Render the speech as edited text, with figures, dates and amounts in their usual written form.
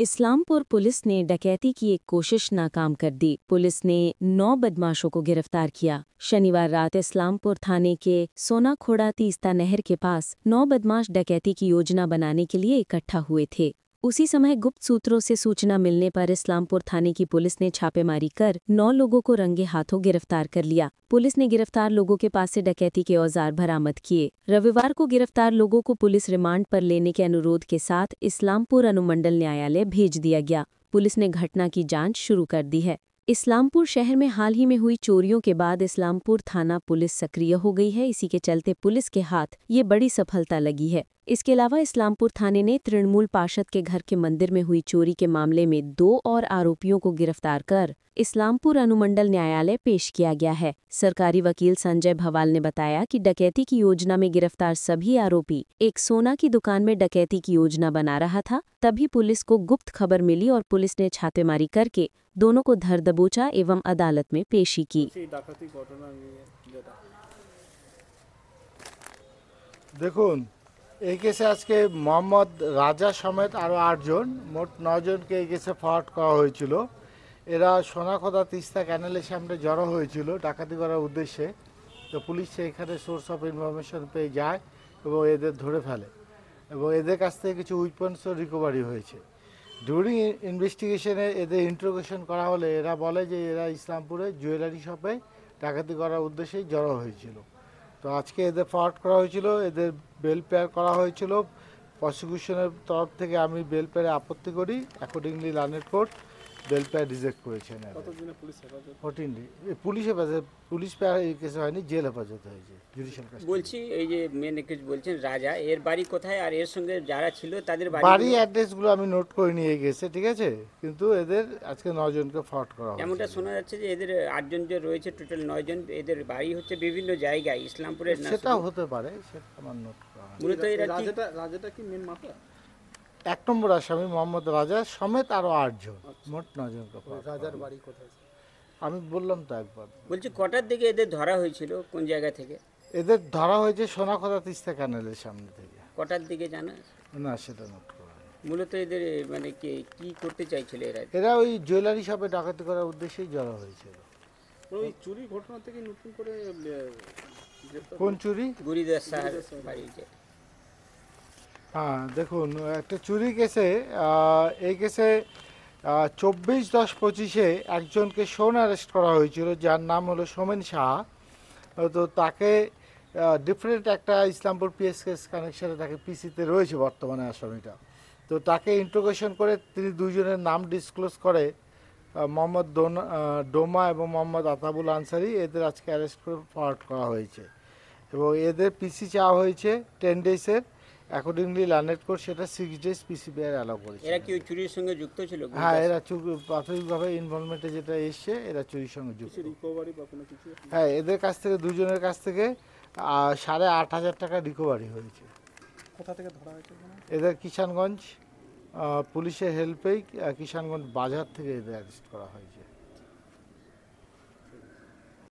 Islampur police ने डकैती की एक कोशिश नाकाम कर दी। पुलिस ने 9 बदमाशों को गिरफ्तार किया। शनिवार रात इस्लामपुर थाने के सोनाखोड़ा तीस्ता नहर के पास 9 बदमाश डकैती की योजना बनाने के लिए इकट्ठा हुए थे। उसी समय गुप्त सूत्रों से सूचना मिलने पर इस्लामपुर थाने की पुलिस ने छापेमारी कर 9 लोगों को रंगे हाथों गिरफ्तार कर लिया। पुलिस ने गिरफ्तार लोगों के पास से डकैती के औजार बरामद किए। रविवार को गिरफ्तार लोगों को पुलिस रिमांड पर लेने के अनुरोध के साथ इस्लामपुर अनुमंडल न्यायालय भेज दिया गया। पुलिस ने घटना की जांच शुरू कर दी है। इस्लामपुर शहर में हाल ही में हुई चोरियों के बाद इस्लामपुर थाना पुलिस सक्रिय हो गई है। इसी के चलते पुलिस के हाथ ये बड़ी सफलता लगी है। इसके अलावा इस्लामपुर थाने ने तृणमूल पार्षद के घर के मंदिर में हुई चोरी के मामले में 2 और आरोपियों को गिरफ्तार कर इस्लामपुर अनुमंडल न्यायालय पेश किया गया है। सरकारी वकील संजय भवाल ने बताया कि डकैती की योजना में गिरफ्तार सभी आरोपी एक सोना की दुकान में डकैती की योजना बना रहा था। तभी पुलिस को गुप्त खबर मिली और पुलिस ने छापेमारी करके दोनों को धर दबोचा एवं अदालत में पेशी की। দেখুন, এই কেসে আজকে মোহাম্মদ রাজা সমেত আরও 8 জন, মোট 9 জনকে এই কেসে ফরওয়ার্ড করা হয়েছিল। এরা সোনাখোদা তিস্তা ক্যানেলের সামনে জড়ো হয়েছিল ডাকাতি করার উদ্দেশ্যে। তো পুলিশ এখানে সোর্স অফ ইনফরমেশন পেয়ে যায় এবং এদের ধরে ফেলে এবং এদের কাছ থেকে কিছু উইপন্সও রিকভারি হয়েছে। ডিউরিং ইনভেস্টিগেশনে এদের ইন্টারোগেশন করা হলে এরা বলে যে এরা ইসলামপুরে জুয়েলারি শপে ডাকাতি করার উদ্দেশ্যেই জড়ো হয়েছিল। তো আজকে এদের ফরওয়ার্ড করা হয়েছিল, এদের বেল পেয়ার করা হয়েছিল। প্রসিকিউশনের তরফ থেকে আমি বেল পেয়ারে আপত্তি করি। Accordingly learned court bail prayer reject করেছেন। 14 পুলিশ হেফাজত, পুলিশ পেয়ার এই কেসে হয়নি, জেল হেফাজত হয়েছে জুডিশিয়াল কাস্টডি। বলছি এই যে মেন কেস বলছেন রাজা, এর বাড়ি কোথায় আর এর সঙ্গে যারা ছিল তাদের বাড়ি অ্যাড্রেসগুলো আমি নোট করে নিয়ে গেছে, ঠিক আছে, কিন্তু এদের আজকে 9 জনকে ফরওয়ার্ড করা হয়েছে। এমনটা শোনা যাচ্ছে যে এদের 8 জন যে রয়েছে, টোটাল 9 জন, এদের বাড়ি হচ্ছে বিভিন্ন জায়গায় ইসলামপুরের। সেটাও হতে পারে, সেটা আমার নোট করা হয়। মূলত এরা রাজাটা কি মেন মাথা? 1 নম্বর আসামি মোহাম্মদ রাজা সমেত আরও 8 জন, মোট 9 জনকে। রাজার বাড়ি কোথায়? আমি বললাম তো একবার। বলছি কটার দিকে এদের ধরা হয়েছিল, কোন জায়গা থেকে? এদের ধরা হয়েছে সোনাখোদা তিস্তা ক্যানেলের সামনে থেকে। কটার দিকে জানা না, সেটা নোট করা হয়। মূলত এদের মানে কি করতে চাইছিল এরা? এরা ওই জুয়েলারি শপে ডাকাতি করার উদ্দেশ্যেই জড়ো হয়েছিল। ওই চুরি ঘটনা থেকে নতুন করে কোন চুরি? গুরিদাস সাহার বাড়িতে। হ্যাঁ, দেখুন, একটা চুরি কেসে, এই কেসে 24/10/25 একজনকে শোন অ্যারেস্ট করা হয়েছিল, যার নাম হলো সোমেন সাহা। তো তাকে ডিফারেন্ট একটা ইসলামপুর পিএস কেস কানেকশানে তাকে পিসিতে রয়েছে বর্তমানে আসামিটা। তো তাকে ইন্ট্রোগেশন করে তিনি 2 জনের নাম ডিসক্লোজ করে, মোহাম্মদ ডোমা এবং মোহাম্মদ আতাবুল আনসারি। এদের আজকে অ্যারেস্ট করে ফরওয়ার্ড করা হয়েছে এবং এদের পিসি চাওয়া হয়েছে 10 ডেজের। অ্যাকর্ডিংলি লার্নেড কোর্ট সেটা 6 ডেজ পিসি বেয়ার অ্যালাউ করেছে। এরা কি ওই চুরির সঙ্গে যুক্ত ছিল? হ্যাঁ, এরা প্রাথমিকভাবে ইনভলভমেন্টে যেটা এসছে, এরা চুরির সঙ্গে যুক্ত। রিকভারি বা কোনো কিছু? হ্যাঁ, এদের কাছ থেকে 2 জনের কাছ থেকে 8,500 টাকা রিকভারি হয়েছে। কোথা থেকে ধরা হয়েছে? এদের কিষানগঞ্জ পুলিশের হেল্পেই কিষানগঞ্জ বাজার থেকে এদের অ্যারেস্ট করা হয়েছে।